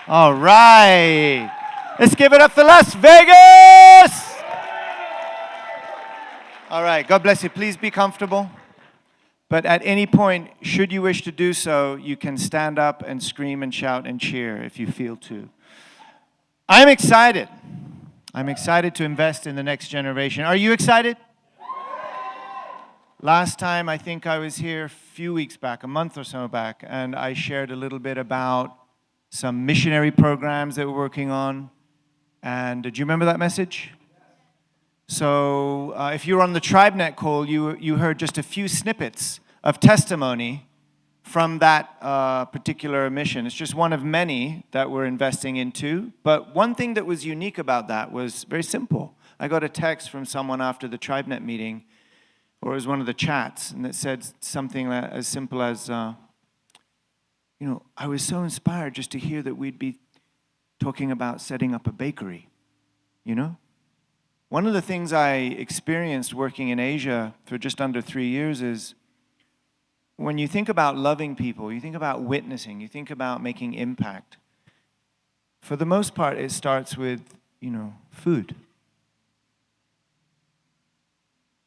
All right. Let's give it up for Las Vegas. All right. God bless you. Please be comfortable. But at any point, should you wish to do so, you can stand up and scream and shout and cheer if you feel to. I'm excited. I'm excited to invest in the next generation. Are you excited? Last time, I think I was here a few weeks back, a month or so back, and I shared a little bit about some missionary programs that we're working on. And do you remember that message? So if you were on the TribeNet call, you heard just a few snippets of testimony from that particular mission. It's just one of many that we're investing into. But one thing that was unique about that was very simple. I got a text from someone after the TribeNet meeting, or it was one of the chats, and it said something as simple as, I was so inspired just to hear that we'd be talking about setting up a bakery, One of the things I experienced working in Asia for just under 3 years is when you think about loving people, you think about witnessing, you think about making impact. For the most part, it starts with, food.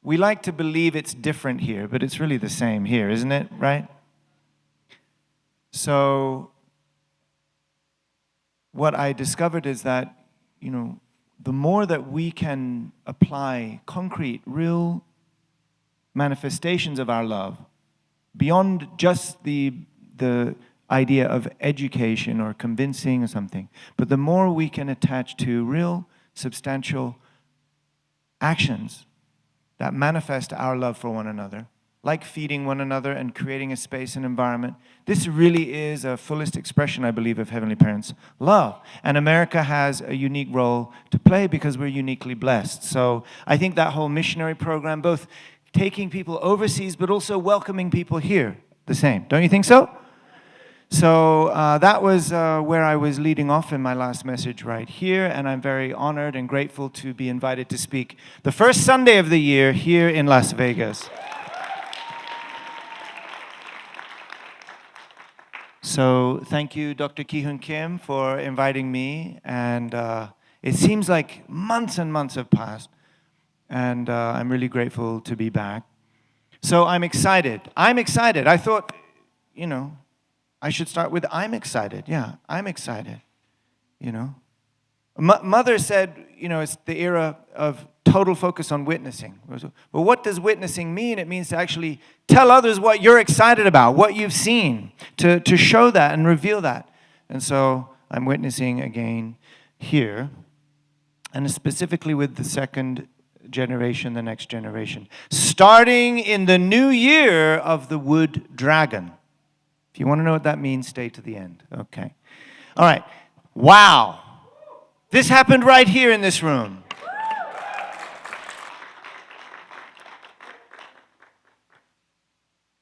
We like to believe it's different here, but it's really the same here, isn't it? Right? So what I discovered is that, the more that we can apply concrete, real manifestations of our love, beyond just the idea of education or convincing or something, but the more we can attach to real, substantial actions that manifest our love for one another, like feeding one another and creating a space and environment. This really is a fullest expression, I believe, of Heavenly Parents' love. And America has a unique role to play because we're uniquely blessed. So I think that whole missionary program, both taking people overseas but also welcoming people here, the same. Don't you think so? So that was where I was leading off in my last message right here, and I'm very honored and grateful to be invited to speak the first Sunday of the year here in Las Vegas. So thank you, Dr. Ki-Hoon Kim, for inviting me, and it seems like months and months have passed, and I'm really grateful to be back. So I'm excited. I thought, I should start with I'm excited. Yeah, I'm excited, Mother said, it's the era of total focus on witnessing. But what does witnessing mean? It means to actually tell others what you're excited about, what you've seen, to show that and reveal that. And so I'm witnessing again here, and specifically with the second generation, the next generation, starting in the new year of the wood dragon. If you want to know what that means, stay to the end. Okay. All right. Wow. This happened right here in this room.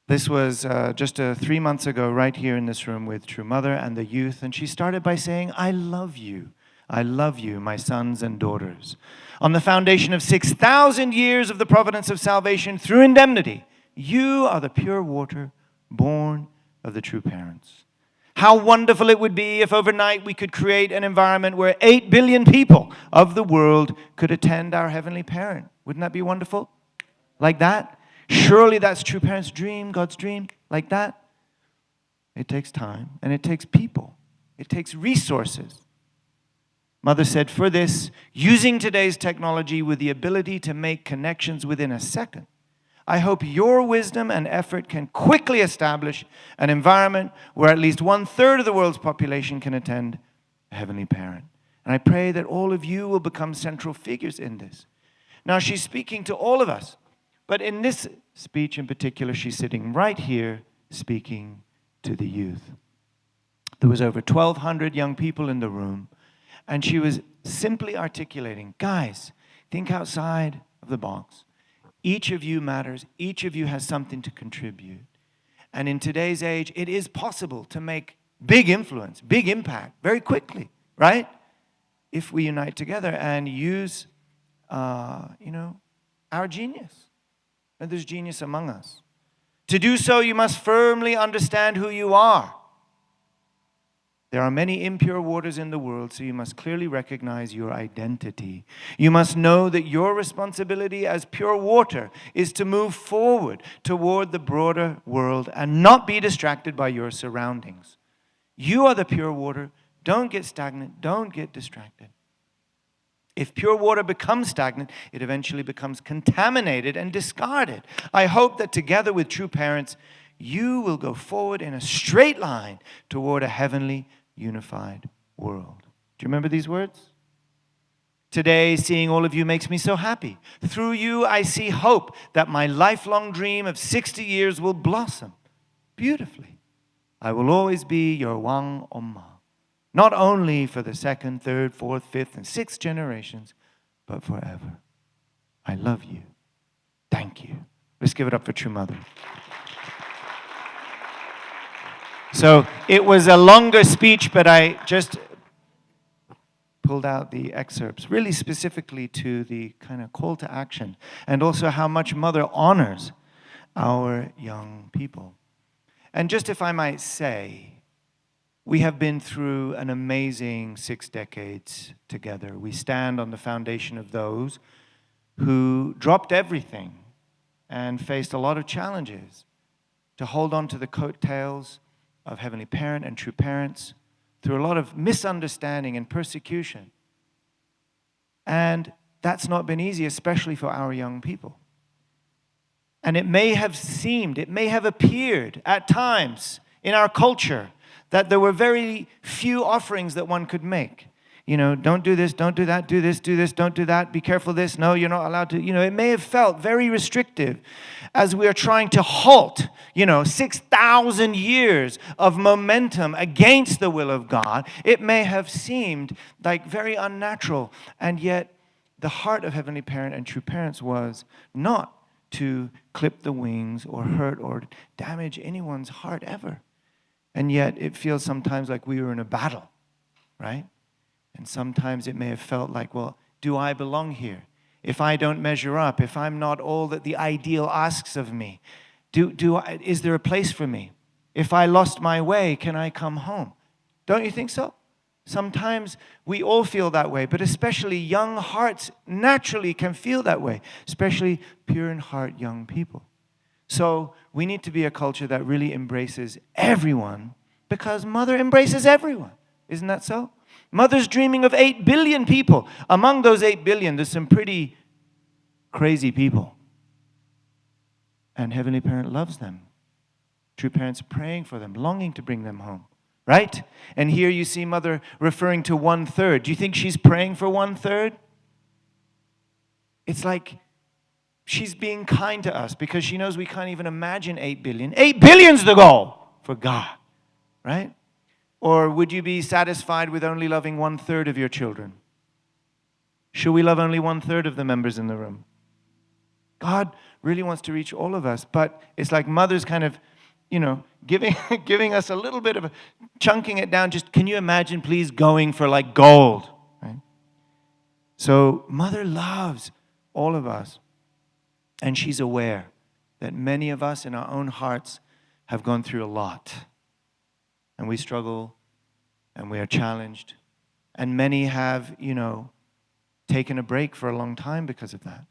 This was just 3 months ago right here in this room with True Mother and the youth, and she started by saying, I love you. I love you, my sons and daughters. On the foundation of 6,000 years of the providence of salvation through indemnity, you are the pure water born of the true parents. How wonderful it would be if overnight we could create an environment where 8 billion people of the world could attend our Heavenly Parent. Wouldn't that be wonderful? Like that? Surely that's true parents' dream, God's dream, like that. It takes time, and it takes people. It takes resources. Mother said, for this, using today's technology with the ability to make connections within a second, I hope your wisdom and effort can quickly establish an environment where at least 1/3 of the world's population can attend a Heavenly Parent. And I pray that all of you will become central figures in this. Now, she's speaking to all of us, but in this speech in particular, she's sitting right here speaking to the youth. There was over 1,200 young people in the room, and she was simply articulating, guys, think outside of the box. Each of you matters. Each of you has something to contribute. And in today's age, it is possible to make big influence, big impact very quickly, right? If we unite together and use, our genius. And there's genius among us. To do so, you must firmly understand who you are. There are many impure waters in the world, so you must clearly recognize your identity. You must know that your responsibility as pure water is to move forward toward the broader world and not be distracted by your surroundings. You are the pure water. Don't get stagnant. Don't get distracted. If pure water becomes stagnant, it eventually becomes contaminated and discarded. I hope that together with true parents, you will go forward in a straight line toward a heavenly, unified world. Do you remember these words? Today, seeing all of you makes me so happy. Through you, I see hope that my lifelong dream of 60 years will blossom beautifully. I will always be your Wang Oma, not only for the second, third, fourth, fifth, and sixth generations, but forever. I love you. Thank you. Let's give it up for True Mother. So it was a longer speech, but I just pulled out the excerpts, really specifically to the kind of call to action, and also how much Mother honors our young people. And just if I might say, we have been through an amazing 6 decades together. We stand on the foundation of those who dropped everything and faced a lot of challenges to hold on to the coattails of Heavenly Parent and True Parents through a lot of misunderstanding and persecution. And that's not been easy, especially for our young people. And it may have seemed, it may have appeared at times in our culture that there were very few offerings that one could make. You know, don't do this, don't do that, do this, don't do that, be careful this, no, you're not allowed to. You know, it may have felt very restrictive as we are trying to halt, 6,000 years of momentum against the will of God. It may have seemed like very unnatural, and yet the heart of Heavenly Parent and True Parents was not to clip the wings or hurt or damage anyone's heart ever. And yet it feels sometimes like we were in a battle, right? And sometimes it may have felt like, well, do I belong here? If I don't measure up, if I'm not all that the ideal asks of me, is there a place for me? If I lost my way, can I come home? Don't you think so? Sometimes we all feel that way, but especially young hearts naturally can feel that way, especially pure in heart young people. So we need to be a culture that really embraces everyone, because Mother embraces everyone. Isn't that so? Mother's dreaming of 8 billion people. Among those 8 billion, there's some pretty crazy people. And Heavenly Parent loves them. True Parents praying for them, longing to bring them home. Right? And here you see Mother referring to 1/3. Do you think she's praying for 1/3? It's like she's being kind to us because she knows we can't even imagine 8 billion. 8 billion's the goal for God. Right? Or would you be satisfied with only loving 1/3 of your children? Should we love only 1/3 of the members in the room? God really wants to reach all of us, but it's like Mother's kind of, giving us a little bit of chunking it down. Just, can you imagine, please, going for like gold? Right? So Mother loves all of us, and she's aware that many of us in our own hearts have gone through a lot. And we struggle, and we are challenged. And many have, taken a break for a long time because of that.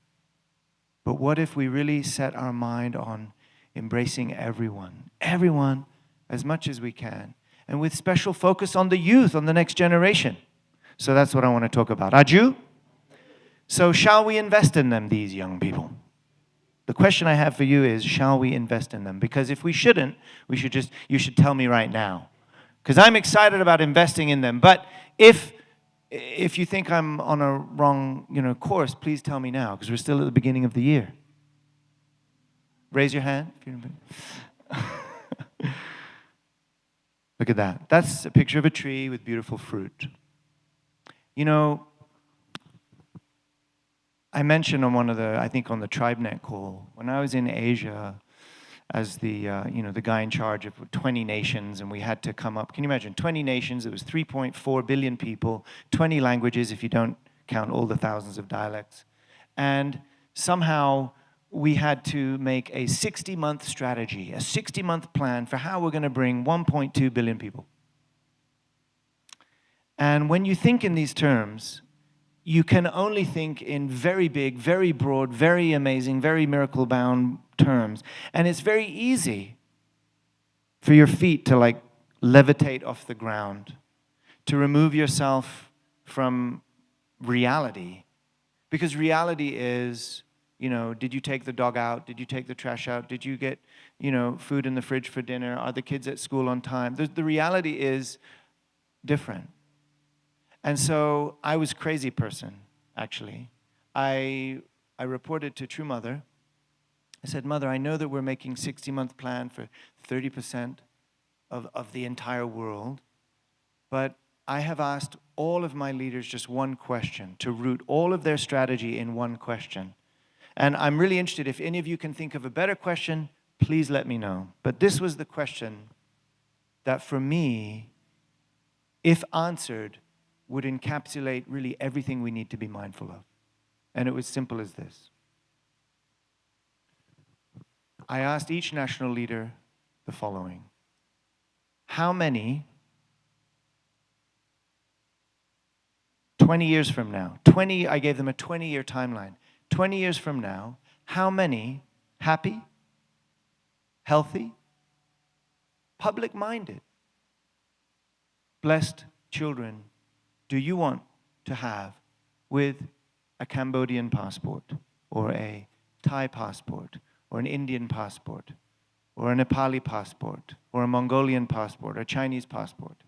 But what if we really set our mind on embracing everyone as much as we can, and with special focus on the youth, on the next generation? So that's what I want to talk about. Aju? So shall we invest in them, these young people? The question I have for you is, shall we invest in them? Because if we shouldn't, you should tell me right now. Because I'm excited about investing in them. But if you think I'm on a wrong, course, please tell me now, because we're still at the beginning of the year. Raise your hand. Look at that. That's a picture of a tree with beautiful fruit. I mentioned on on the TribeNet call, when I was in Asia as the guy in charge of 20 nations, and we had to come up, can you imagine, 20 nations, it was 3.4 billion people, 20 languages if you don't count all the thousands of dialects. And somehow we had to make a 60-month strategy, a 60-month plan for how we're going to bring 1.2 billion people. And when you think in these terms, you can only think in very big, very broad, very amazing, very miracle-bound terms. And it's very easy for your feet to like levitate off the ground, to remove yourself from reality. Because reality is, did you take the dog out? Did you take the trash out? Did you get, food in the fridge for dinner? Are the kids at school on time? The reality is different. And so I was a crazy person, actually. I reported to True Mother. I said, Mother, I know that we're making 60-month plan for 30% of the entire world, but I have asked all of my leaders just one question, to root all of their strategy in one question. And I'm really interested, if any of you can think of a better question, please let me know. But this was the question that for me, if answered, would encapsulate really everything we need to be mindful of. And it was simple as this. I asked each national leader the following. How many, 20 years from now, I gave them a 20-year timeline. 20 years from now, how many happy, healthy, public-minded, blessed children do you want to have with a Cambodian passport, or a Thai passport, or an Indian passport, or a Nepali passport, or a Mongolian passport, or a Chinese passport?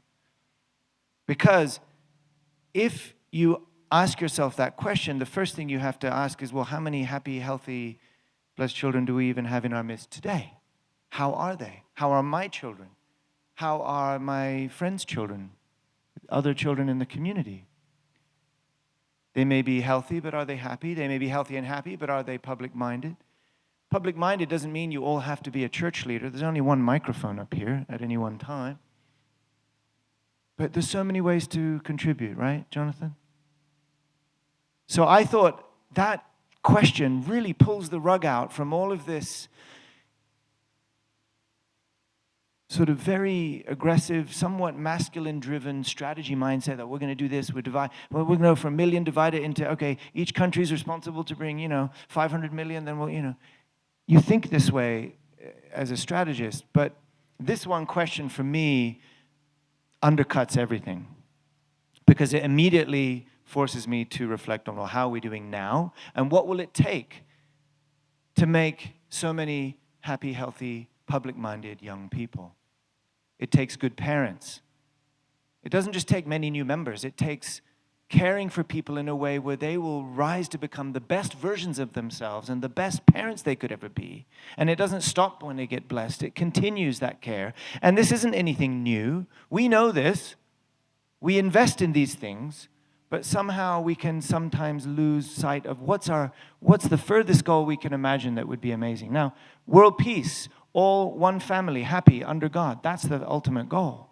Because if you ask yourself that question, the first thing you have to ask is, well, how many happy, healthy, blessed children do we even have in our midst today? How are they? How are my children? How are my friends' children? Other children in the community? They may be healthy, but are they happy? They may be healthy and happy, but are they public-minded? Public-minded doesn't mean you all have to be a church leader. There's only one microphone up here at any one time. But there's so many ways to contribute, right, Jonathan? So I thought that question really pulls the rug out from all of this sort of very aggressive, somewhat masculine-driven strategy mindset that we're going to do this, we're going to go from 1 million, divide it into, okay, each country is responsible to bring, 500 million, then we'll, You think this way as a strategist, but this one question for me undercuts everything, because it immediately forces me to reflect on, well, how are we doing now? And what will it take to make so many happy, healthy, public-minded young people? It takes good parents. It doesn't just take many new members. It takes caring for people in a way where they will rise to become the best versions of themselves and the best parents they could ever be. And it doesn't stop when they get blessed. It continues that care. And this isn't anything new. We know this. We invest in these things, but somehow we can sometimes lose sight of what's the furthest goal we can imagine that would be amazing. Now, world peace, all one family, happy under God, that's the ultimate goal.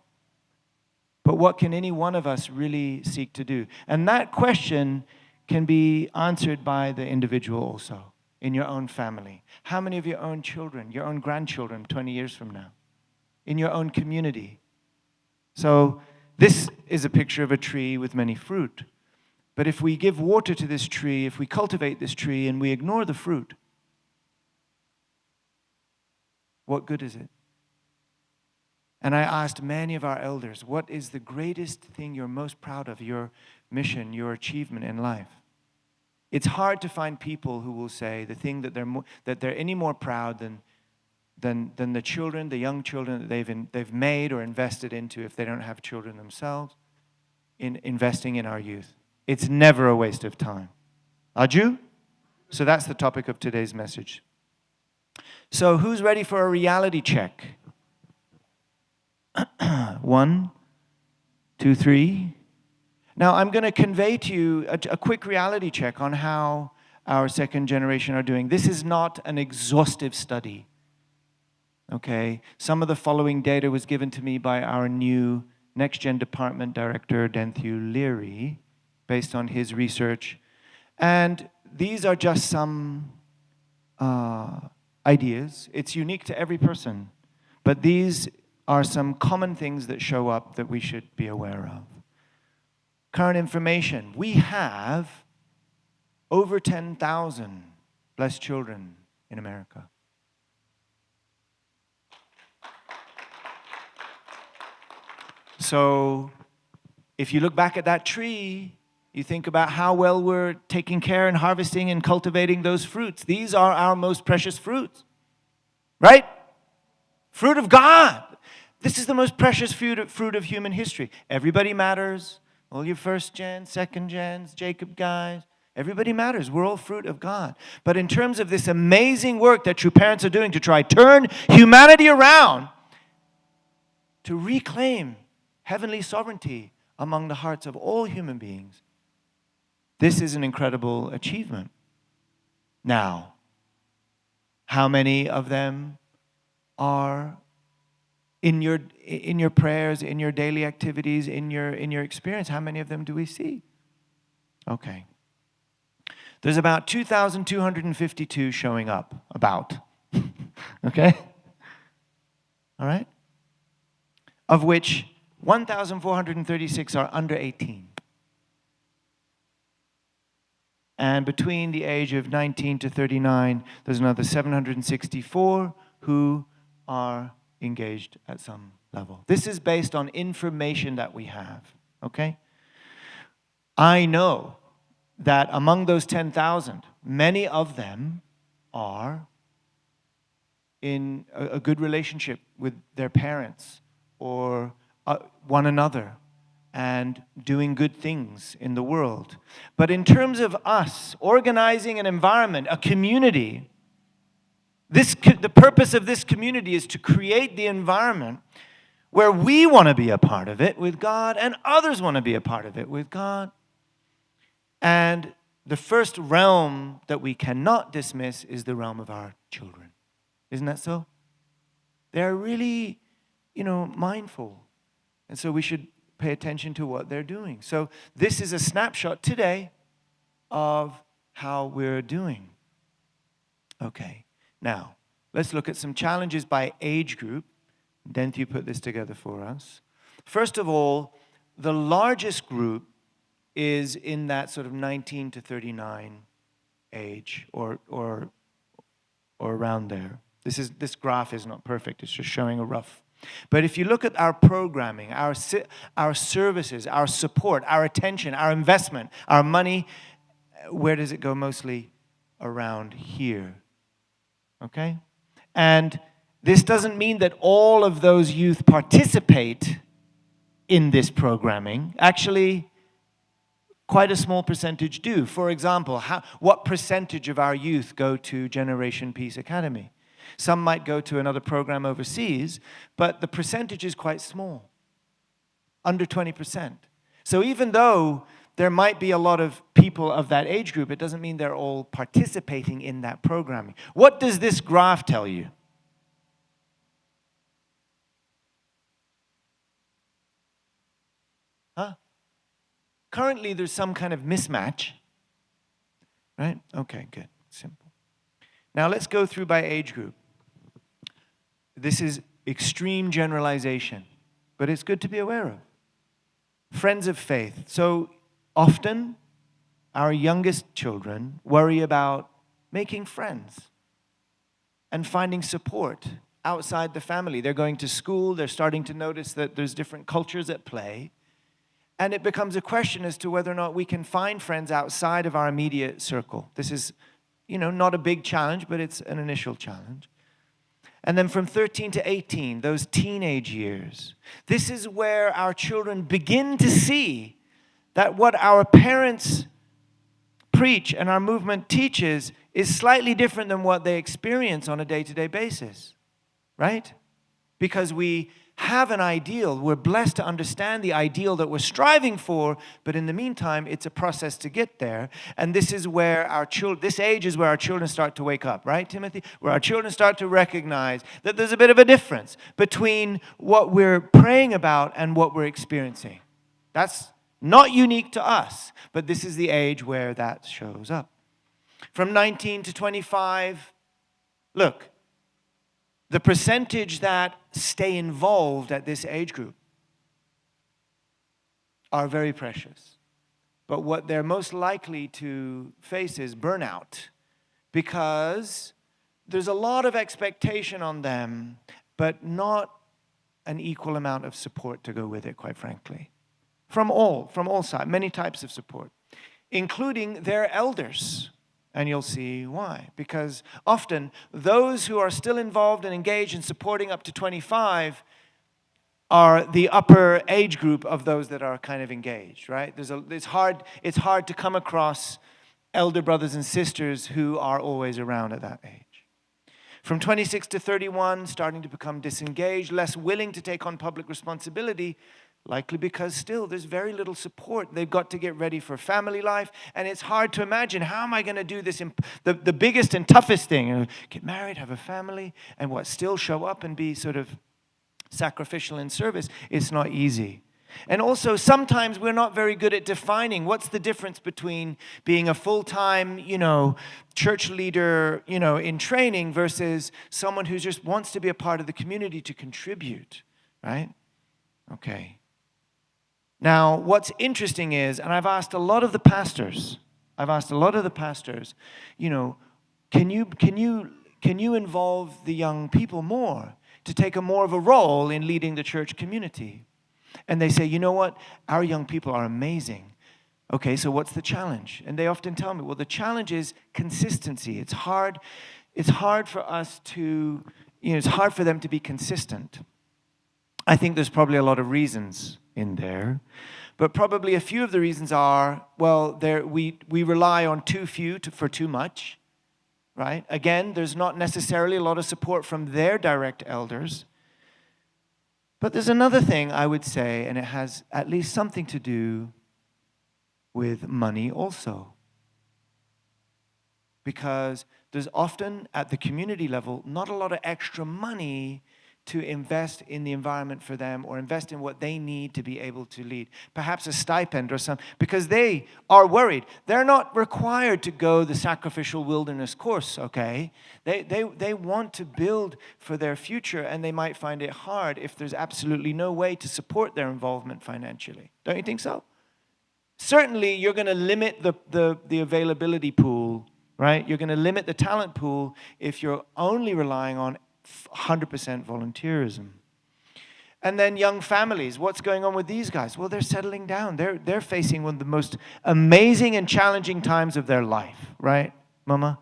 But what can any one of us really seek to do? And that question can be answered by the individual also, in your own family. How many of your own children, your own grandchildren 20 years from now? In your own community? So this is a picture of a tree with many fruit. But if we give water to this tree, if we cultivate this tree and we ignore the fruit, what good is it? And I asked many of our elders, what is the greatest thing you're most proud of, your mission, your achievement in life? It's hard to find people who will say the thing that they're any more proud than the children, the young children that they've made or invested into, if they don't have children themselves, in investing in our youth. It's never a waste of time. Aju? So that's the topic of today's message. So who's ready for a reality check? 1, 2, 3. Now I'm going to convey to you a quick reality check on how our second generation are doing. This is not an exhaustive study. Okay? Some of the following data was given to me by our new Next Gen Department Director, Denthu Leary, based on his research. And these are just some ideas. It's unique to every person. But these are some common things that show up that we should be aware of. current information, we have over 10,000 blessed children in America. So if you look back at that tree, you think about how well we're taking care and harvesting and cultivating those fruits. These are our most precious fruits, right? Fruit of God. This is the most precious fruit of human history. Everybody matters. All your first gens, second gens, Jacob guys. Everybody matters. We're all fruit of God. But in terms of this amazing work that true parents are doing to try turn humanity around, to reclaim heavenly sovereignty among the hearts of all human beings, this is an incredible achievement. Now, how many of them are in your prayers, in your daily activities, in your experience? How many of them do we see? Okay. There's about 2,252 showing up, about. Okay? All right? Of which 1,436 are under 18. And between the age of 19 to 39, there's another 764 who are engaged at some level. This is based on information that we have, okay? I know that among those 10,000, many of them are in a good relationship with their parents or one another and doing good things in the world. But in terms of us organizing an environment, a community, the purpose of this community is to create the environment where we want to be a part of it with God and others want to be a part of it with God. And the first realm that we cannot dismiss is the realm of our children. Isn't that so? They're really, mindful. And so we should pay attention to what they're doing. So this is a snapshot today of how we're doing. Okay. Now, let's look at some challenges by age group. Denthi put this together for us. First of all, the largest group is in that sort of 19 to 39 age or around there. This graph is not perfect. It's just showing a rough. But if you look at our programming, our services, our support, our attention, our investment, our money, where does it go? Mostly around here. Okay? And this doesn't mean that all of those youth participate in this programming. Actually, quite a small percentage do. For example, what percentage of our youth go to Generation Peace Academy? Some might go to another program overseas, but the percentage is quite small, under 20%. So even though there might be a lot of people of that age group, it doesn't mean they're all participating in that programming. What does this graph tell you? Currently, there's some kind of mismatch, right? Okay, good, simple. Now let's go through by age group. This is extreme generalization, but it's good to be aware of. Friends of faith. So often, our youngest children worry about making friends and finding support outside the family. They're going to school, they're starting to notice that there's different cultures at play, and it becomes a question as to whether or not we can find friends outside of our immediate circle. This is, not a big challenge, but it's an initial challenge. And then from 13 to 18, those teenage years, this is where our children begin to see that what our parents preach and our movement teaches is slightly different than what they experience on a day-to-day basis, right? Because we have an ideal. We're blessed to understand the ideal that we're striving for, but in the meantime, it's a process to get there. And this is where this age is where our children start to wake up, right, Timothy? Where our children start to recognize that there's a bit of a difference between what we're praying about and what we're experiencing. That's not unique to us, but this is the age where that shows up. From 19 to 25, look, the percentage that stay involved at this age group are very precious. But what they're most likely to face is burnout, because there's a lot of expectation on them, but not an equal amount of support to go with it, quite frankly. From all sides, many types of support, including their elders. And you'll see why. Because often those who are still involved and engaged in supporting up to 25 are the upper age group of those that are kind of engaged, right? It's hard to come across elder brothers and sisters who are always around at that age. From 26 to 31, starting to become disengaged, less willing to take on public responsibility, likely because still there's very little support. They've got to get ready for family life, and it's hard to imagine, how am I going to do this, the biggest and toughest thing, get married, have a family, and still show up and be sort of sacrificial in service. It's not easy. And also, sometimes we're not very good at defining what's the difference between being a full-time, church leader, in training versus someone who just wants to be a part of the community to contribute, right? Okay. Now, what's interesting is, and I've asked a lot of the pastors, can you involve the young people more to take more of a role in leading the church community? And they say, you know what? Our young people are amazing. Okay, so what's the challenge? And they often tell me, well, the challenge is consistency. It's hard for us to, it's hard for them to be consistent. I think there's probably a lot of reasons in there. But probably a few of the reasons are, well, we rely on too few for too much, right? Again, there's not necessarily a lot of support from their direct elders. But there's another thing I would say, and it has at least something to do with money also. Because there's often, at the community level, not a lot of extra money to invest in the environment for them or invest in what they need to be able to lead. Perhaps a stipend or something, because they are worried. They're not required to go the sacrificial wilderness course, okay? They want to build for their future, and they might find it hard if there's absolutely no way to support their involvement financially. Don't you think so? Certainly, you're going to limit the availability pool, right? You're going to limit the talent pool if you're only relying on 100% volunteerism. And then young families, what's going on with these guys? Well, they're settling down. They're facing one of the most amazing and challenging times of their life, right, Mama?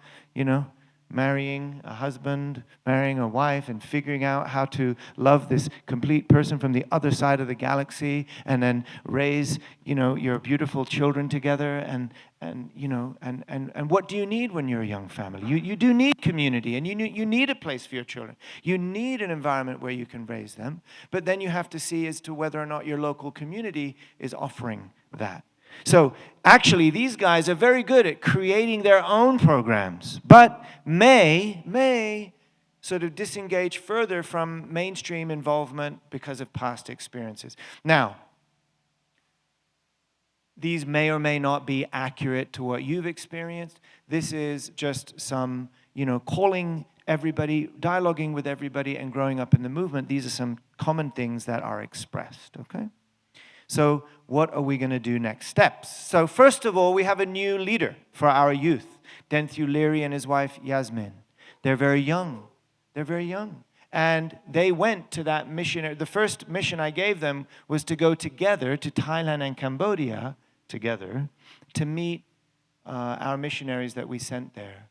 Marrying a husband, marrying a wife, and figuring out how to love this complete person from the other side of the galaxy, and then raise, your beautiful children together, and what do you need when you're a young family? You do need community, and you need a place for your children. You need an environment where you can raise them, but then you have to see as to whether or not your local community is offering that. So actually, these guys are very good at creating their own programs, but may sort of disengage further from mainstream involvement because of past experiences. Now, these may or may not be accurate to what you've experienced. This is just some, calling everybody, dialoguing with everybody, and growing up in the movement. These are some common things that are expressed, okay? So what are we going to do next steps? So first of all, we have a new leader for our youth, Dunkley Leary and his wife, Yasmin. They're very young. And they went to that mission. The first mission I gave them was to go together to Thailand and Cambodia together to meet our missionaries that we sent there.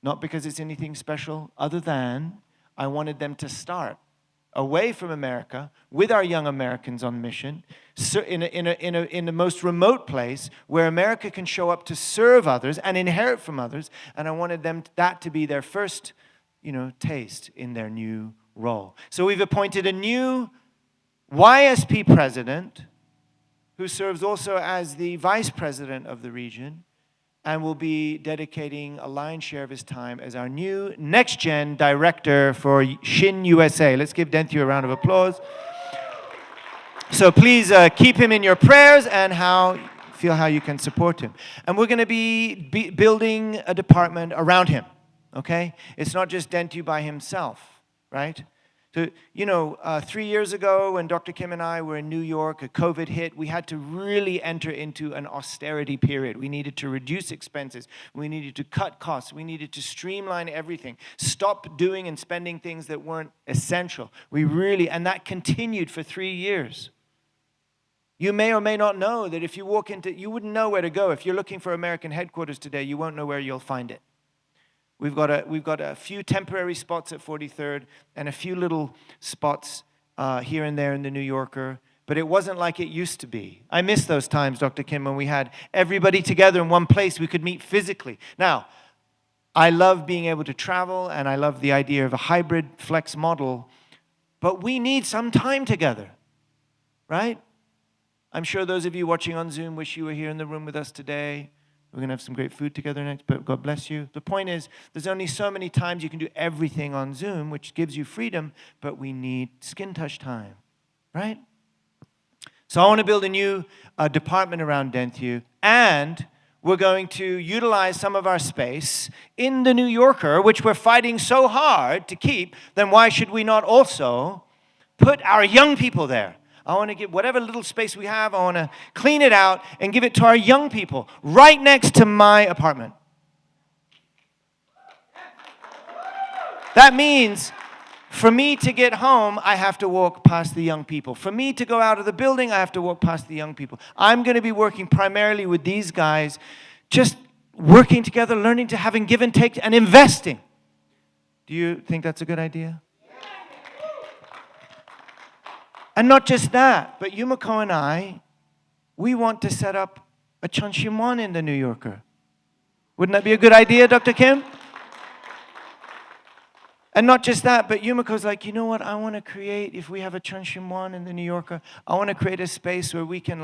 Not because it's anything special, other than I wanted them to start away from America with our young Americans on mission in the most remote place where America can show up to serve others and inherit from others. And I wanted that to be their first, taste in their new role. So we've appointed a new YSP president who serves also as the vice president of the region, and will be dedicating a lion's share of his time as our new next-gen director for Shin USA. Let's give Dunkley a round of applause. So please keep him in your prayers and feel how you can support him. And we're going to be building a department around him, okay? It's not just Dunkley by himself, right? So, 3 years ago when Dr. Kim and I were in New York, COVID hit, we had to really enter into an austerity period. We needed to reduce expenses. We needed to cut costs. We needed to streamline everything. Stop doing and spending things that weren't essential. And that continued for 3 years. You may or may not know that if you walk you wouldn't know where to go. If you're looking for American headquarters today, you won't know where you'll find it. We've got a few temporary spots at 43rd and a few little spots here and there in the New Yorker, but it wasn't like it used to be. I miss those times, Dr. Kim, when we had everybody together in one place. We could meet physically. Now, I love being able to travel, and I love the idea of a hybrid flex model, but we need some time together, right? I'm sure those of you watching on Zoom wish you were here in the room with us today. We're going to have some great food together next, but God bless you. The point is, there's only so many times you can do everything on Zoom, which gives you freedom, but we need skin touch time, right? So I want to build a new department around Denthu, and we're going to utilize some of our space in the New Yorker, which we're fighting so hard to keep. Then why should we not also put our young people there? I want to give whatever little space we have, I want to clean it out and give it to our young people right next to my apartment. That means for me to get home, I have to walk past the young people. For me to go out of the building, I have to walk past the young people. I'm going to be working primarily with these guys, just working together, learning to have give and take, and investing. Do you think that's a good idea? And not just that, but Yumiko and I, we want to set up a Chonshimon in the New Yorker. Wouldn't that be a good idea, Dr. Kim? And not just that, but Yumiko's like, you know what, I want to create, if we have a Chonshimon in the New Yorker, I want to create a space where we can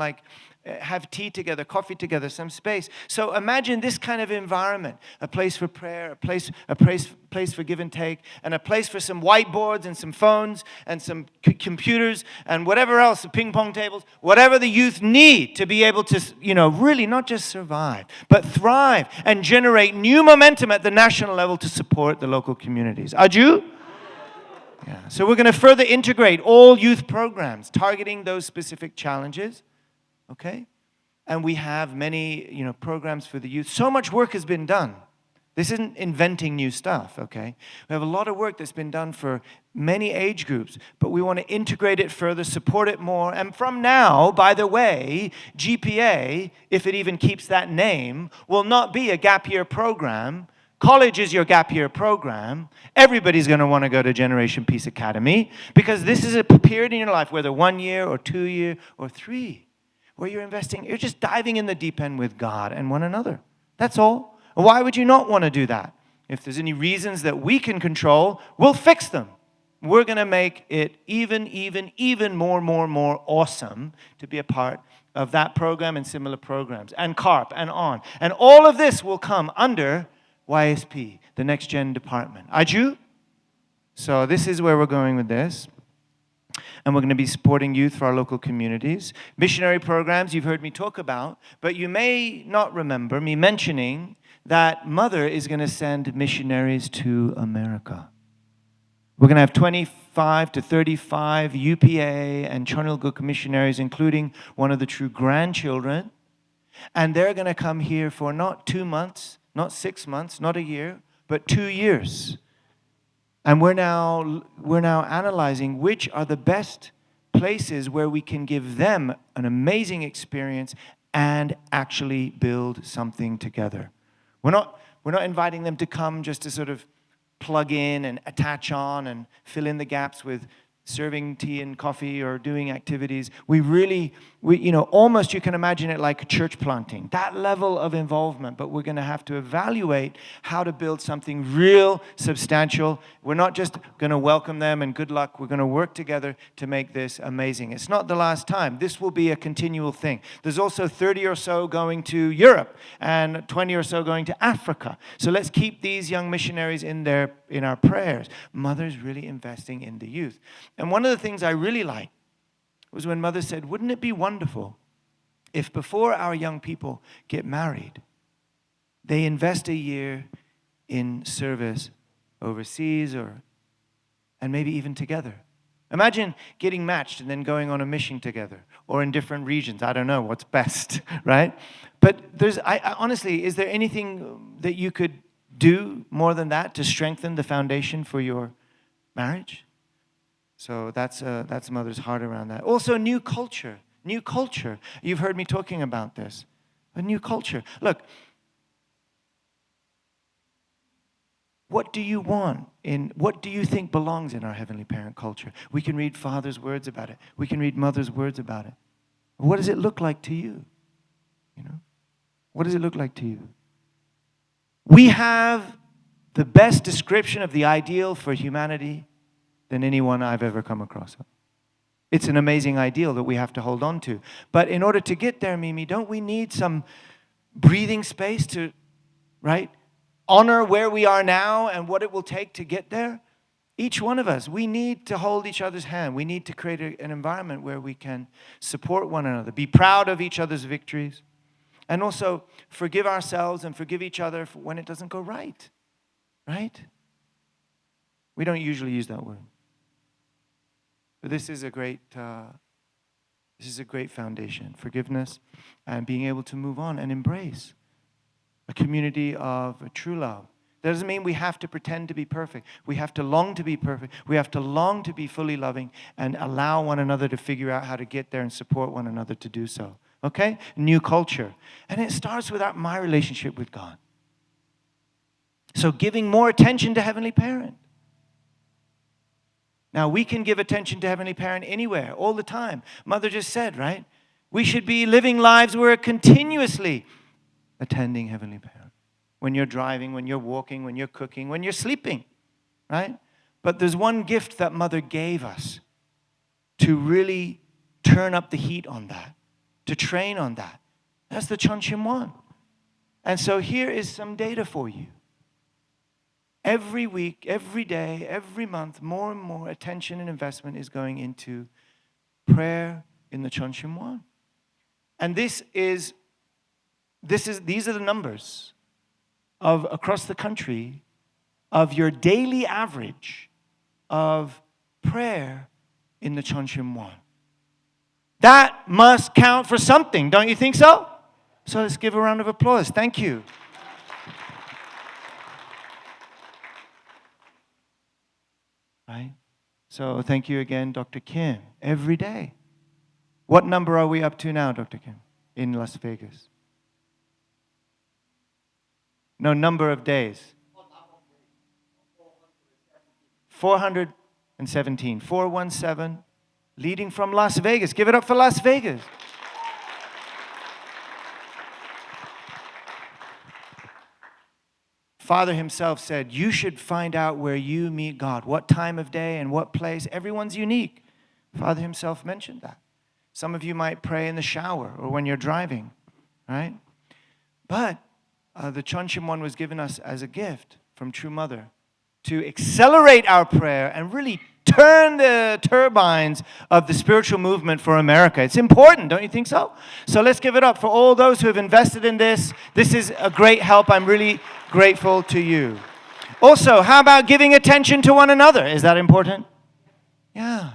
have tea together, coffee together, some space. So imagine this kind of environment, a place for prayer, a place for give and take, and a place for some whiteboards and some phones and some computers and whatever else, the ping pong tables, whatever the youth need to be able to, really not just survive, but thrive and generate new momentum at the national level to support the local communities. Aju? Yeah. So we're going to further integrate all youth programs targeting those specific challenges. Okay? And we have many, programs for the youth. So much work has been done. This isn't inventing new stuff, okay? We have a lot of work that's been done for many age groups, but we want to integrate it further, support it more. And from now, by the way, GPA, if it even keeps that name, will not be a gap year program. College is your gap year program. Everybody's going to want to go to Generation Peace Academy because this is a period in your life, whether 1 year or 2 year or 3, where you're investing, you're just diving in the deep end with God and one another. That's all. Why would you not want to do that? If there's any reasons that we can control, we'll fix them. We're going to make it even more awesome to be a part of that program and similar programs, and CARP and on. And all of this will come under YSP, the Next Gen Department. Aju? So this is where we're going with this. And we're going to be supporting youth for our local communities. Missionary programs you've heard me talk about, but you may not remember me mentioning that Mother is going to send missionaries to America. We're going to have 25 to 35 UPA and Chonilguk missionaries, including one of the true grandchildren. And they're going to come here for not 2 months, not 6 months, not a year, but 2 years. And we're now analyzing which are the best places where we can give them an amazing experience and actually build something together. We're not inviting them to come just to sort of plug in and attach on and fill in the gaps with serving tea and coffee or doing activities. We almost you can imagine it like church planting, that level of involvement, but we're going to have to evaluate how to build something real, substantial. We're not just going to welcome them and good luck. We're going to work together to make this amazing. It's not the last time. This will be a continual thing. There's also 30 or so going to Europe and 20 or so going to Africa. So let's keep these young missionaries in our prayers. Mother's really investing in the youth. And one of the things I really liked was when Mother said, wouldn't it be wonderful if before our young people get married, they invest a year in service overseas or and maybe even together. Imagine getting matched and then going on a mission together, or in different regions. I don't know what's best, right? But honestly, is there anything that you could do more than that to strengthen the foundation for your marriage? So that's mother's heart around that. Also, new culture. New culture. You've heard me talking about this. A new culture. Look, what do you want what do you think belongs in our Heavenly Parent culture? We can read Father's words about it. We can read Mother's words about it. What does it look like to you? You know? What does it look like to you? We have the best description of the ideal for humanity than anyone I've ever come across. It's an amazing ideal that we have to hold on to. But in order to get there, Mimi, don't we need some breathing space to, right, honor where we are now and what it will take to get there? Each one of us, we need to hold each other's hand. We need to create an environment where we can support one another, be proud of each other's victories, and also forgive ourselves and forgive each other for when it doesn't go right. Right? We don't usually use that word. But this is a great foundation. Forgiveness and being able to move on and embrace a community of true love. That doesn't mean we have to pretend to be perfect. We have to long to be perfect. We have to long to be fully loving and allow one another to figure out how to get there and support one another to do so. Okay? New culture. And it starts with my relationship with God. So giving more attention to Heavenly Parent. Now, we can give attention to Heavenly Parent anywhere, all the time. Mother just said, right? We should be living lives where we're continuously attending Heavenly Parent. When you're driving, when you're walking, when you're cooking, when you're sleeping, right? But there's one gift that Mother gave us to really turn up the heat on that, to train on that. That's the Chonshim One. And so here is some data for you. Every week, every day, every month, more and more attention and investment is going into prayer in the Chonshim One. And these are the numbers of across the country of your daily average of prayer in the Chonshim One. That must count for something, don't you think so? So let's give a round of applause. Thank you. Right? So thank you again, Dr. Kim. Every day. What number are we up to now, Dr. Kim, in Las Vegas? No, number of days. 417. 417. Leading from Las Vegas. Give it up for Las Vegas. Father himself said, you should find out where you meet God, what time of day and what place. Everyone's unique. Father himself mentioned that. Some of you might pray in the shower or when you're driving, right? But the Chonshim One was given us as a gift from True Mother to accelerate our prayer and really turn the turbines of the spiritual movement for America. It's important, don't you think so? So let's give it up for all those who have invested in this. This is a great help. I'm really grateful to you. Also, how about giving attention to one another? Is that important? Yeah.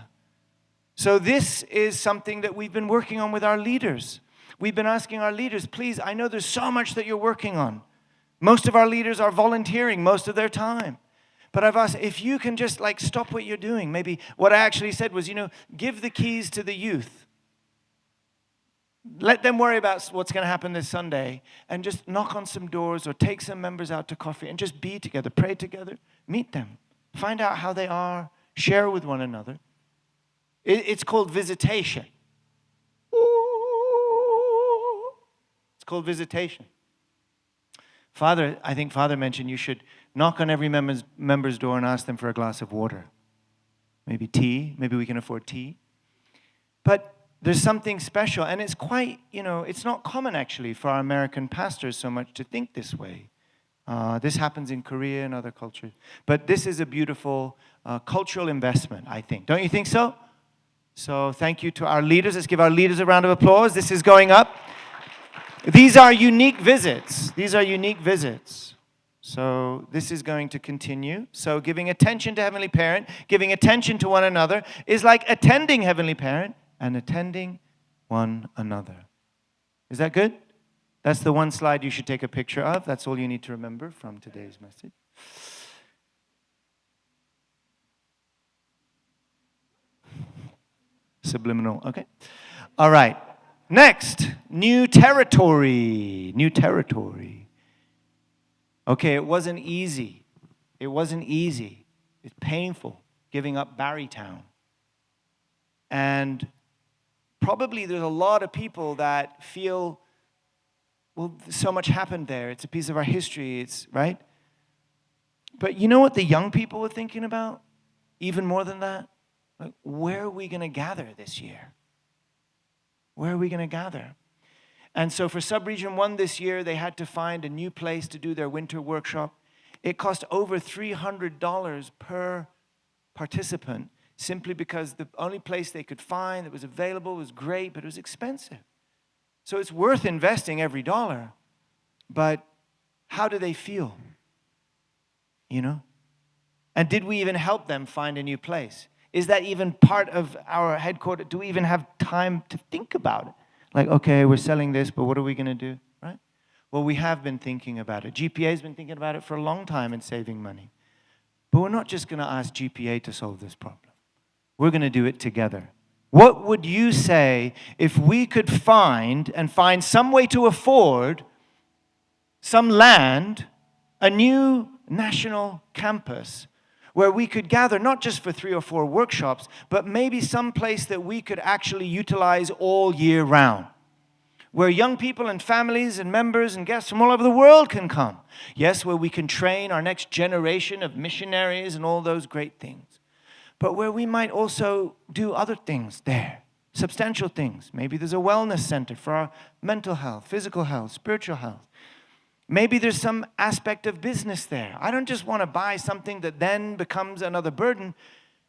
So this is something that we've been working on with our leaders. We've been asking our leaders, please, I know there's so much that you're working on. Most of our leaders are volunteering most of their time. But I've asked, if you can just stop what you're doing. Maybe what I actually said was, give the keys to the youth. Let them worry about what's going to happen this Sunday and just knock on some doors or take some members out to coffee and just be together, pray together, meet them, find out how they are, share with one another. It's called visitation. It's called visitation. I think Father mentioned you should knock on every member's door and ask them for a glass of water. Maybe tea. Maybe we can afford tea. But there's something special, and it's quite, it's not common actually for our American pastors so much to think this way. This happens in Korea and other cultures. But this is a beautiful cultural investment, I think. Don't you think so? So thank you to our leaders. Let's give our leaders a round of applause. This is going up. These are unique visits. These are unique visits. So this is going to continue. So giving attention to Heavenly Parent, giving attention to one another is like attending Heavenly Parent and attending one another. Is that good? That's the one slide you should take a picture of. That's all you need to remember from today's message. Subliminal, okay. All right. Next, new territory. New territory. Okay, it wasn't easy. It wasn't easy. It's painful giving up Barrytown. And probably there's a lot of people that feel, well, so much happened there. It's a piece of our history, it's right? But you know what the young people were thinking about? Even more than that? Like, where are we going to gather this year? Where are we going to gather? And so for Subregion 1 this year, they had to find a new place to do their winter workshop. It cost over $300 per participant, simply because the only place they could find that was available was great, but it was expensive. So it's worth investing every dollar. But how do they feel? You know? And did we even help them find a new place? Is that even part of our headquarters? Do we even have time to think about it? Like, okay, we're selling this, but what are we going to do, right? Well, we have been thinking about it. GPA has been thinking about it for a long time and saving money. But we're not just going to ask GPA to solve this problem. We're going to do it together. What would you say if we could find some way to afford some land, a new national campus, where we could gather not just for 3 or 4 workshops, but maybe some place that we could actually utilize all year round, where young people and families and members and guests from all over the world can come. Yes, where we can train our next generation of missionaries and all those great things, but where we might also do other things there, substantial things. Maybe there's a wellness center for our mental health, physical health, spiritual health. Maybe there's some aspect of business there. I don't just want to buy something that then becomes another burden.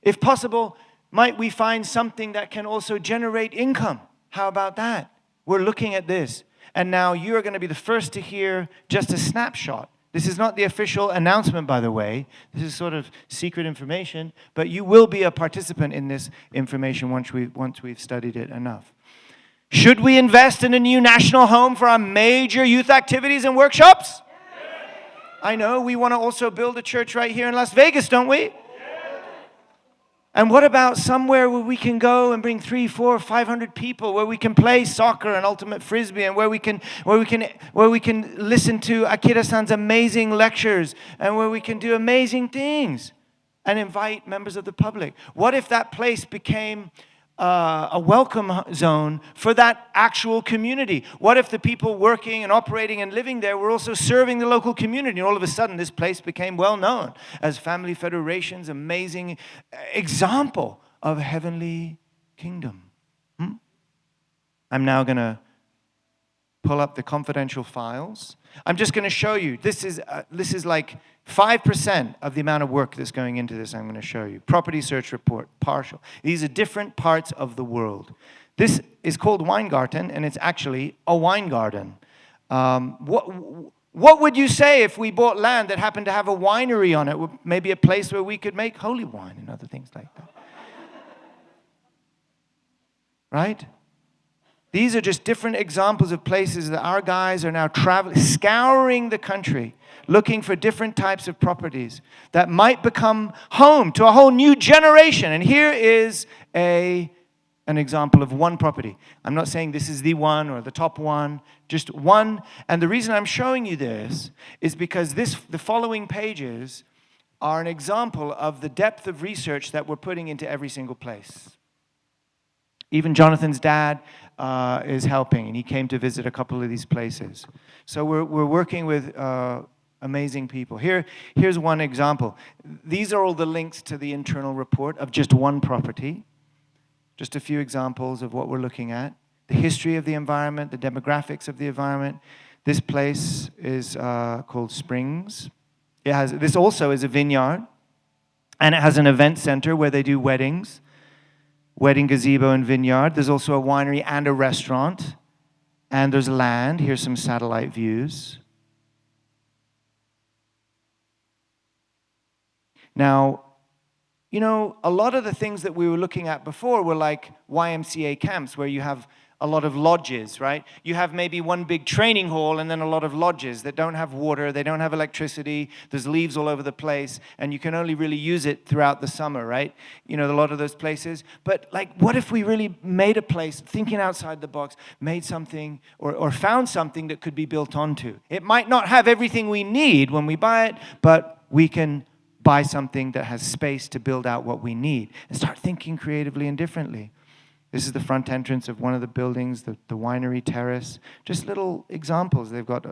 If possible, might we find something that can also generate income? How about that? We're looking at this. And now you're going to be the first to hear just a snapshot. This is not the official announcement, by the way. This is sort of secret information. But you will be a participant in this information once we've studied it enough. Should we invest in a new national home for our major youth activities and workshops? Yes. I know, we want to also build a church right here in Las Vegas, don't we? Yes. And what about somewhere where we can go and bring 300, 400, 500 people, where we can play soccer and ultimate frisbee, and where we can listen to Akira-san's amazing lectures, and where we can do amazing things and invite members of the public? What if that place became a welcome zone for that actual community? What if the people working and operating and living there were also serving the local community? And all of a sudden, this place became well known as Family Federation's amazing example of heavenly kingdom. I'm now going to pull up the confidential files. I'm just going to show you. This is like 5% of the amount of work that's going into this. I'm going to show you. Property search report, partial. These are different parts of the world. This is called Weingarten, and it's actually a wine garden. What would you say if we bought land that happened to have a winery on it? Maybe a place where we could make holy wine and other things like that. Right? These are just different examples of places that our guys are now traveling, scouring the country, looking for different types of properties that might become home to a whole new generation. And here is an example of one property. I'm not saying this is the one or the top one, just one. And the reason I'm showing you this is because the following pages are an example of the depth of research that we're putting into every single place. Even Jonathan's dad is helping, and he came to visit a couple of these places. So we're working with amazing people. Here's one example. These are all the links to the internal report of just one property. Just a few examples of what we're looking at. The history of the environment, the demographics of the environment. This place is called Springs. This also is a vineyard, and it has an event center where they do weddings. Wedding gazebo and vineyard. There's also a winery and a restaurant. And there's land. Here's some satellite views. Now, you know, a lot of the things that we were looking at before were like YMCA camps where you have a lot of lodges, right? You have maybe one big training hall and then a lot of lodges that don't have water, they don't have electricity, there's leaves all over the place, and you can only really use it throughout the summer, right? You know, a lot of those places. But like, what if we really made a place, thinking outside the box, made something or found something that could be built onto? It might not have everything we need when we buy it, but we can buy something that has space to build out what we need and start thinking creatively and differently. This is the front entrance of one of the buildings, the winery terrace. Just little examples. They've got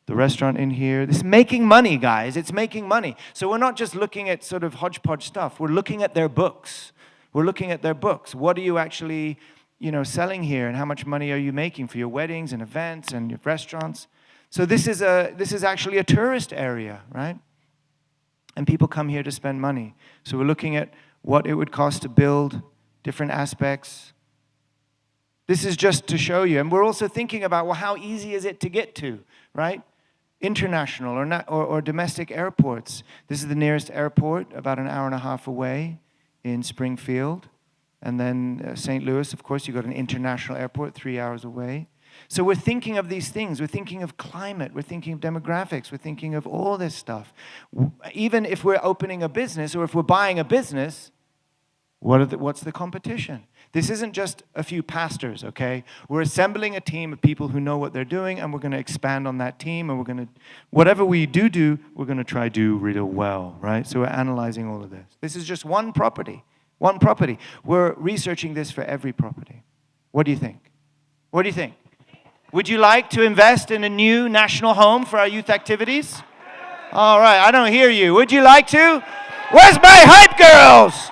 the restaurant in here. This is making money, guys. It's making money. So we're not just looking at sort of hodgepodge stuff. We're looking at their books. We're looking at their books. What are you actually, you know, selling here, and how much money are you making for your weddings and events and your restaurants? So this is actually a tourist area, right? And people come here to spend money. So we're looking at what it would cost to build different aspects. This is just to show you. And we're also thinking about, well, how easy is it to get to, right? International or domestic airports. This is the nearest airport, about an hour and a half away in Springfield. And then St. Louis, of course, you've got an international airport 3 hours away. So we're thinking of these things. We're thinking of climate. We're thinking of demographics. We're thinking of all this stuff. Even if we're opening a business or if we're buying a business, what's the competition? This isn't just a few pastors, okay? We're assembling a team of people who know what they're doing, and we're going to expand on that team, and we're going to, whatever we do, we're going to try do really well, right? So we're analyzing all of this. This is just one property. We're researching this for every property. What do you think? What do you think? Would you like to invest in a new national home for our youth activities? All right, I don't hear you. Would you like to? Where's my hype girls?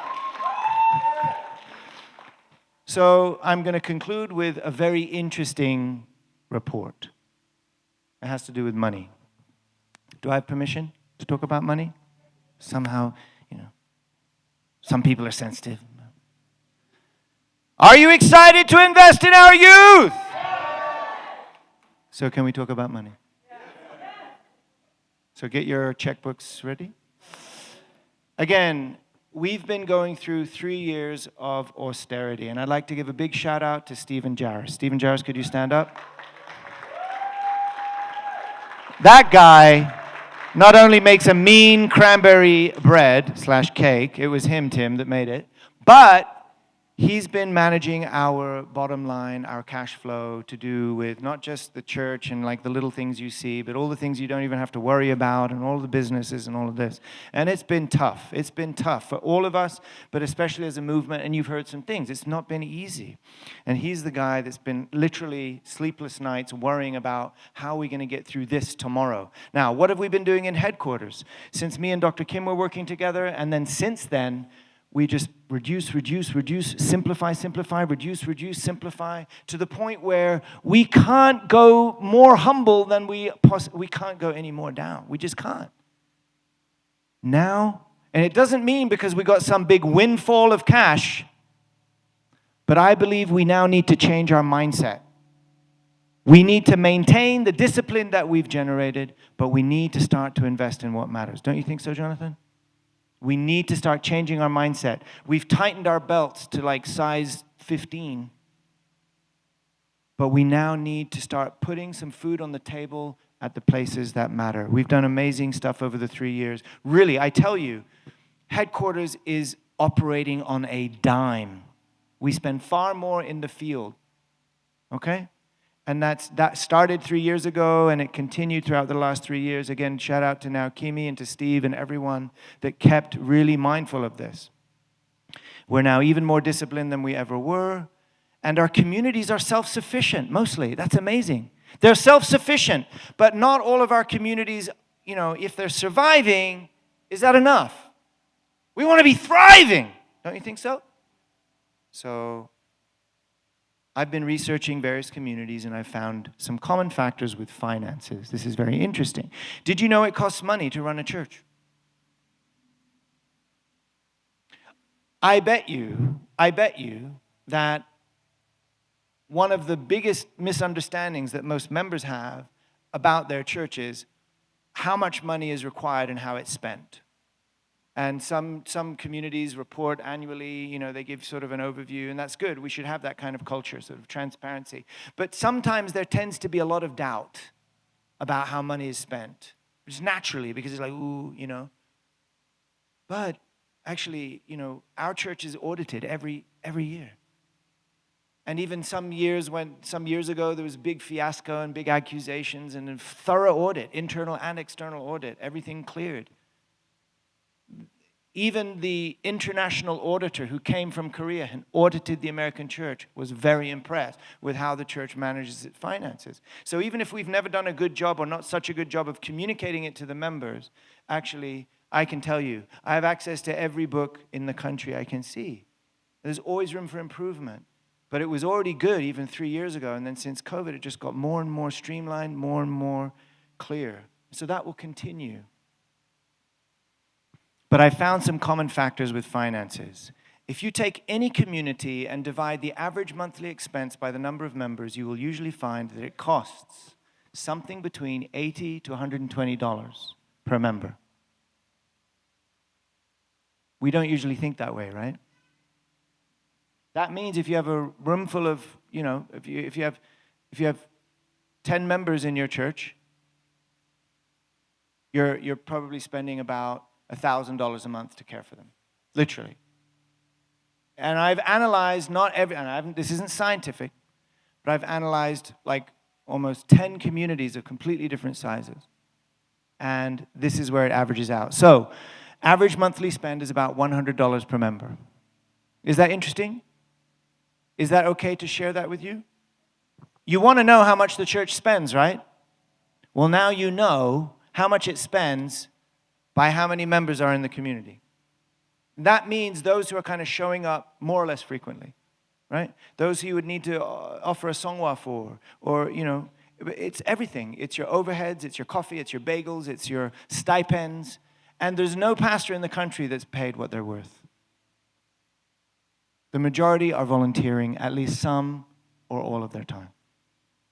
So I'm going to conclude with a very interesting report. It has to do with money. Do I have permission to talk about money? Somehow, you know, some people are sensitive. Are you excited to invest in our youth? So can we talk about money? So get your checkbooks ready. Again, we've been going through 3 years of austerity, and I'd like to give a big shout out to Stephen Jarris. Stephen Jarris, could you stand up? That guy not only makes a mean cranberry bread / cake, it was him, Tim, that made it, but he's been managing our bottom line, our cash flow, to do with not just the church and like the little things you see, but all the things you don't even have to worry about, and all the businesses and all of this. And it's been tough. It's been tough for all of us, but especially as a movement. And you've heard some things. It's not been easy. And he's the guy that's been literally sleepless nights worrying about how are we going to get through this tomorrow. Now, what have we been doing in headquarters? Since me and Dr. Kim were working together, and then since then, we just reduce, simplify, reduce, simplify, to the point where we can't go more humble than we can't go any more down. We just can't. Now, and it doesn't mean because we got some big windfall of cash, but I believe we now need to change our mindset. We need to maintain the discipline that we've generated, but we need to start to invest in what matters. Don't you think so, Jonathan? We need to start changing our mindset. We've tightened our belts to like size 15. But we now need to start putting some food on the table at the places that matter. We've done amazing stuff over the 3 years. Really, I tell you, headquarters is operating on a dime. We spend far more in the field, okay? And that started 3 years ago, and it continued throughout the last 3 years. Again, shout out to now Kimi and to Steve and everyone that kept really mindful of this. We're now even more disciplined than we ever were. And our communities are self-sufficient, mostly. That's amazing. They're self-sufficient, but not all of our communities, you know, if they're surviving, is that enough? We want to be thriving. Don't you think so? So I've been researching various communities, and I've found some common factors with finances. This is very interesting. Did you know it costs money to run a church? I bet you that one of the biggest misunderstandings that most members have about their church is how much money is required and how it's spent. And some communities report annually, you know, they give sort of an overview, and that's good. We should have that kind of culture, sort of transparency. But sometimes there tends to be a lot of doubt about how money is spent, just naturally, because it's like, ooh, you know. But actually, you know, our church is audited every year. And even some years ago, there was a big fiasco and big accusations and a thorough audit, internal and external audit, everything cleared. Even the international auditor who came from Korea and audited the American church was very impressed with how the church manages its finances. So even if we've never done a good job or not such a good job of communicating it to the members, actually, I can tell you, I have access to every book in the country I can see. There's always room for improvement. But it was already good even 3 years ago, and then since COVID, it just got more and more streamlined, more and more clear. So that will continue. But I found some common factors with finances. If you take any community and divide the average monthly expense by the number of members, you will usually find that it costs something between $80 to $120 per member. We don't usually think that way, right? That means if you have a room full of, you know, if you have 10 members in your church, you're probably spending about $1,000 a month to care for them, literally. And I've analyzed this isn't scientific, but I've analyzed like almost 10 communities of completely different sizes. And this is where it averages out. So, average monthly spend is about $100 per member. Is that interesting? Is that okay to share that with you? You want to know how much the church spends, right? Well, now you know how much it spends by how many members are in the community. That means those who are kind of showing up more or less frequently, right? Those who you would need to offer a songwa for, or, you know, it's everything. It's your overheads, it's your coffee, it's your bagels, it's your stipends. And there's no pastor in the country that's paid what they're worth. The majority are volunteering at least some or all of their time.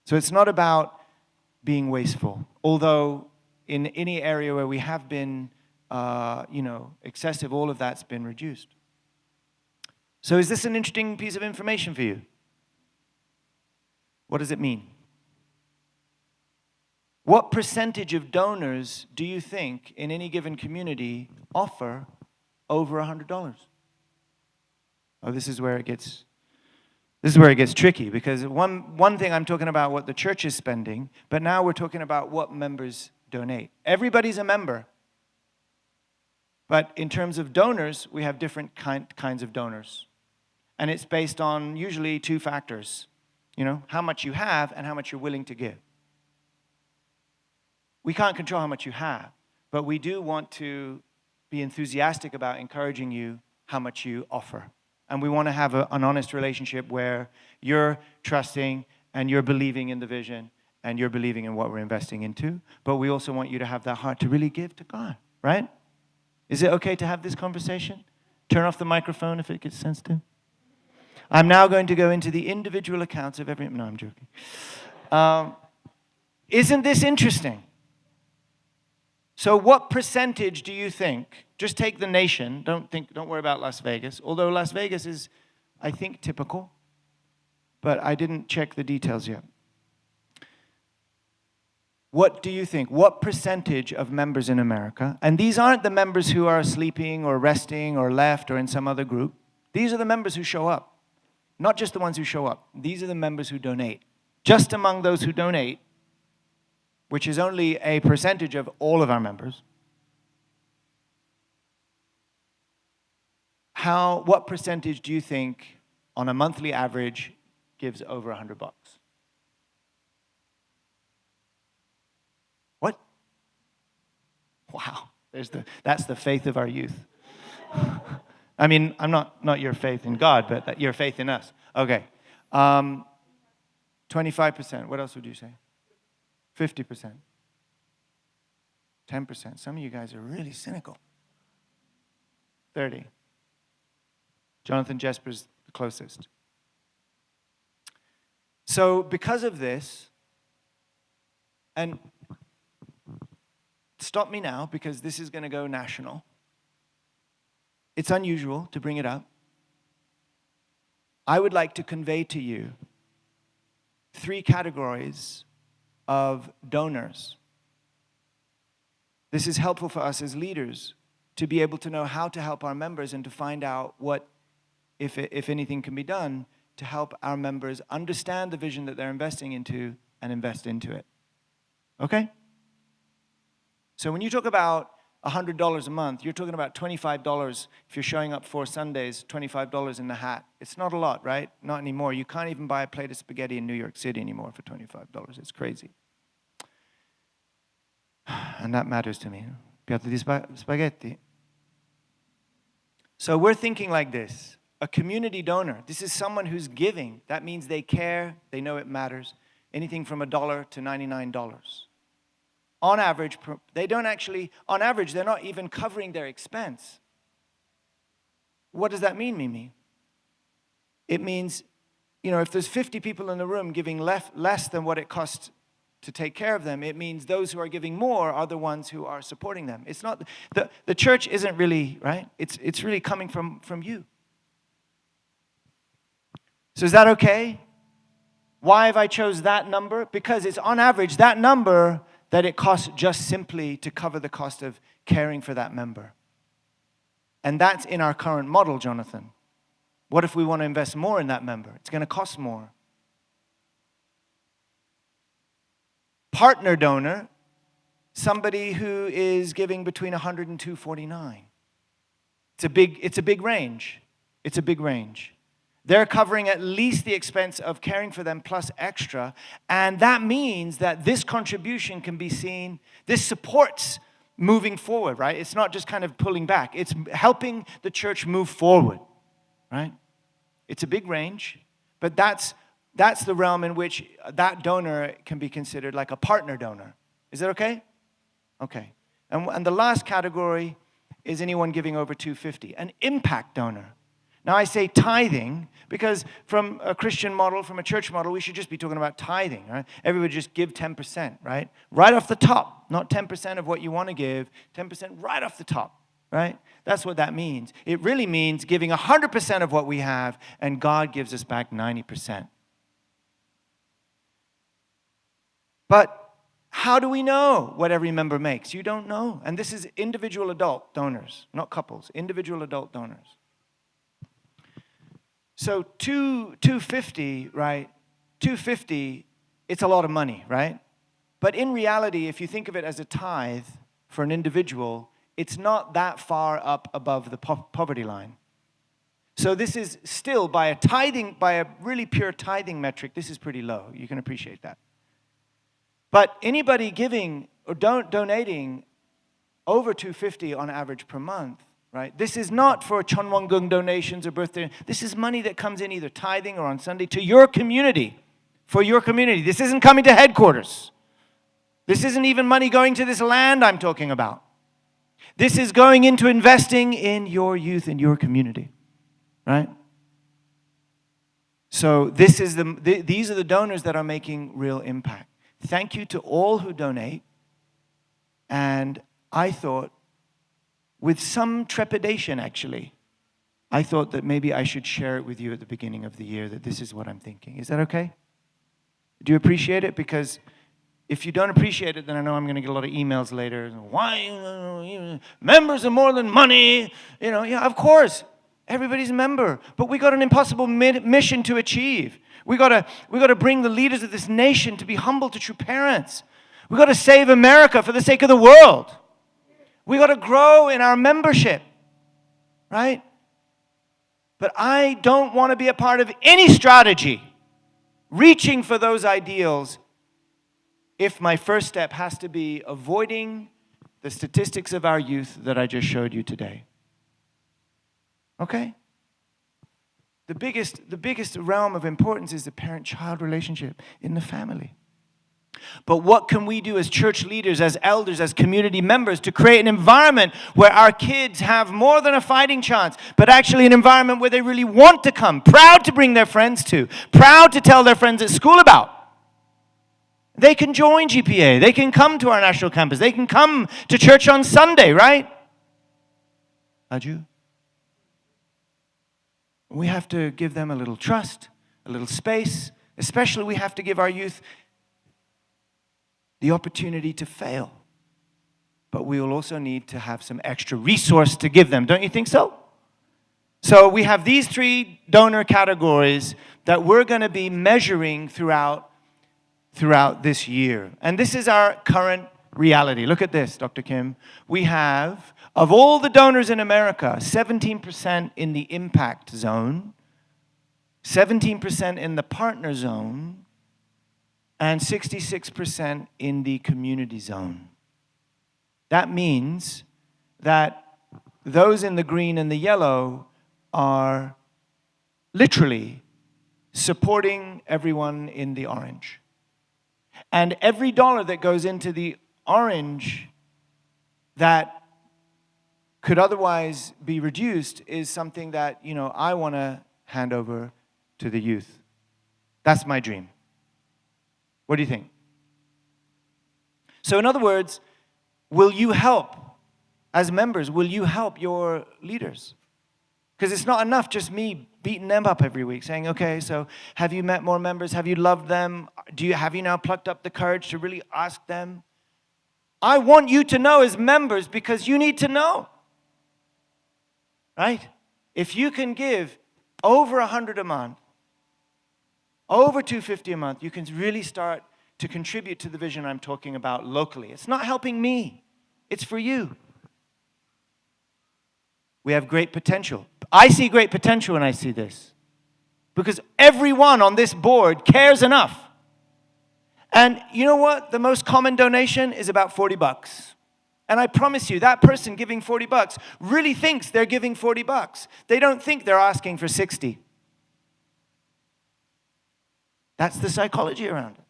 So it's not about being wasteful, although in any area where we have been, excessive, all of that's been reduced. So is this an interesting piece of information for you? What does it mean? What percentage of donors do you think in any given community offer over $100? Oh, this is where it gets tricky, because one thing I'm talking about what the church is spending, but now we're talking about what members donate. Everybody's a member. But in terms of donors, we have different kinds of donors. And it's based on usually two factors. You know, how much you have and how much you're willing to give. We can't control how much you have, but we do want to be enthusiastic about encouraging you how much you offer. And we want to have an honest relationship where you're trusting and you're believing in the vision and you're believing in what we're investing into. But we also want you to have that heart to really give to God, right? Is it okay to have this conversation? Turn off the microphone if it gets sensitive. I'm now going to go into the individual accounts of every... No, I'm joking. Isn't this interesting? So what percentage do you think, just take the nation, don't worry about Las Vegas, although Las Vegas is, I think, typical, but I didn't check the details yet. What do you think? What percentage of members in America, and these aren't the members who are sleeping or resting or left or in some other group, these are the members who show up, not just the ones who show up. These are the members who donate. Just among those who donate, which is only a percentage of all of our members, what percentage do you think, on a monthly average, gives over $100? What? Wow, that's the faith of our youth. I mean, I'm not your faith in God, but your faith in us. Okay. 25%. What else would you say? 50%. 10%. Some of you guys are really cynical. 30. Jonathan Jesper's the closest. So because of this, and stop me now because this is going to go national. it's unusual to bring it up. I would like to convey to you 3 categories of donors. This is helpful for us as leaders to be able to know how to help our members and to find out what, if anything can be done, to help our members understand the vision that they're investing into and invest into it. Okay? So when you talk about $100 a month, you're talking about $25 if you're showing up 4 Sundays, $25 in the hat. It's not a lot, right? Not anymore. You can't even buy a plate of spaghetti in New York City anymore for $25. It's crazy. And that matters to me. Piatto di spaghetti. So we're thinking like this. A community donor. This is someone who's giving. That means they care. They know it matters. Anything from $1 to $99. On average, on average, they're not even covering their expense. What does that mean, Mimi? It means, if there's 50 people in the room giving less than what it costs to take care of them, it means those who are giving more are the ones who are supporting them. It's not, the church isn't really, right? It's really coming from you. So is that okay? Why have I chose that number? Because it's on average that number that it costs just simply to cover the cost of caring for that member. And that's in our current model, Jonathan. What if we want to invest more in that member? It's going to cost more. Partner donor, somebody who is giving between 100 and 249. It's a big range. It's a big range. They're covering at least the expense of caring for them plus extra. And that means that this contribution can be seen, this supports moving forward, right? It's not just kind of pulling back. It's helping the church move forward, right? It's a big range, but that's the realm in which that donor can be considered like a partner donor. Is that okay? Okay. And the last category is anyone giving over $250, an impact donor. Now, I say tithing because from a Christian model, from a church model, we should just be talking about tithing, right? Everybody just give 10%, right? Right off the top, not 10% of what you want to give, 10% right off the top, right? That's what that means. It really means giving 100% of what we have, and God gives us back 90%. But how do we know what every member makes? You don't know. And this is individual adult donors, not couples, individual adult donors. So $250, right? $250, it's a lot of money, right? But in reality, if you think of it as a tithe for an individual, it's not that far up above the poverty line. So this is still, by a really pure tithing metric, this is pretty low. You can appreciate that. But anybody giving or donating over $250 on average per month, right? This is not for Chonwongung donations or birthday. This is money that comes in either tithing or on Sunday to your community, for your community. This isn't coming to headquarters. This isn't even money going to this land I'm talking about. This is going into investing in your youth and your community, right? So these are the donors that are making real impact. Thank you to all who donate. And I thought, with some trepidation actually, I thought that maybe I should share it with you at the beginning of the year, that this is what I'm thinking. Is that okay? Do you appreciate it? Because if you don't appreciate it, then I know I'm going to get a lot of emails later. Why? Members are more than money. Yeah, of course. Everybody's a member. But we got an impossible mission to achieve. We got to bring the leaders of this nation to be humble to true parents. We got to save America for the sake of the world. We got to grow in our membership, right? But I don't want to be a part of any strategy reaching for those ideals if my first step has to be avoiding the statistics of our youth that I just showed you today. Okay? The biggest realm of importance is the parent-child relationship in the family. But what can we do as church leaders, as elders, as community members to create an environment where our kids have more than a fighting chance, but actually an environment where they really want to come, proud to bring their friends to, proud to tell their friends at school about? They can join GPA. They can come to our national campus. They can come to church on Sunday, right? Aju? We have to give them a little trust, a little space. Especially we have to give our youth the opportunity to fail. But we will also need to have some extra resource to give them. Don't you think so? So we have these 3 donor categories that we're going to be measuring throughout this year. And this is our current reality. Look at this, Dr. Kim. We have, of all the donors in America, 17% in the impact zone, 17% in the partner zone, and 66% in the community zone. That means that those in the green and the yellow are literally supporting everyone in the orange. And every dollar that goes into the orange that could otherwise be reduced is something that, I want to hand over to the youth. That's my dream. What do you think? So in other words, will you help, as members, will you help your leaders? Because it's not enough just me beating them up every week, saying, okay, so have you met more members? Have you loved them? Have you now plucked up the courage to really ask them? I want you to know as members because you need to know. Right? If you can give over $100 a month, over $250 a month, you can really start to contribute to the vision I'm talking about locally. It's not helping me. It's for you. We have great potential. I see great potential when I see this. Because everyone on this board cares enough. And you know what? The most common donation is about $40. And I promise you, that person giving $40 really thinks they're giving $40. They don't think they're asking for 60. That's the psychology around it.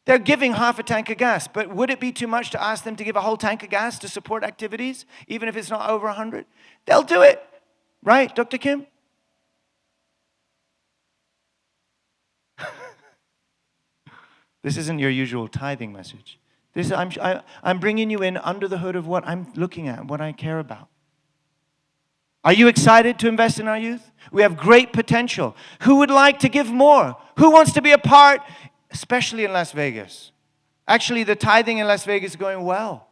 They're giving half a tank of gas, but would it be too much to ask them to give a whole tank of gas to support activities, even if it's not over 100? They'll do it. Right, Dr. Kim? This isn't your usual tithing message. I'm bringing you in under the hood of what I'm looking at, what I care about. Are you excited to invest in our youth? We have great potential. Who would like to give more? Who wants to be a part, especially in Las Vegas? Actually, the tithing in Las Vegas is going well.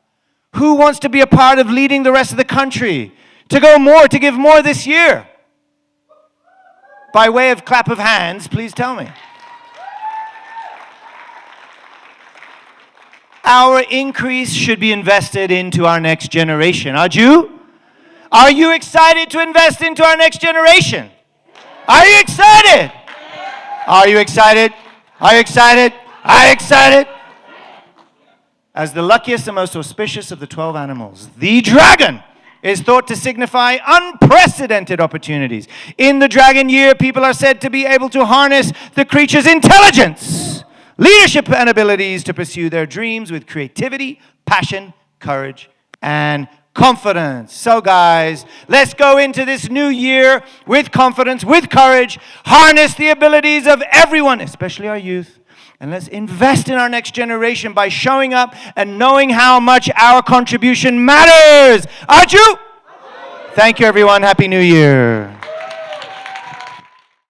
Who wants to be a part of leading the rest of the country to go more, to give more this year? By way of clap of hands, please tell me. Our increase should be invested into our next generation. Are you? Are you excited to invest into our next generation? Are you excited? Are you excited? Are you excited? Are you excited? As the luckiest and most auspicious of the 12 animals, the dragon is thought to signify unprecedented opportunities. In the dragon year, people are said to be able to harness the creature's intelligence, leadership, and abilities to pursue their dreams with creativity, passion, courage, and confidence. So guys, let's go into this new year with confidence, with courage, harness the abilities of everyone, especially our youth, and let's invest in our next generation by showing up and knowing how much our contribution matters. Are you? Thank you, everyone. Happy New Year.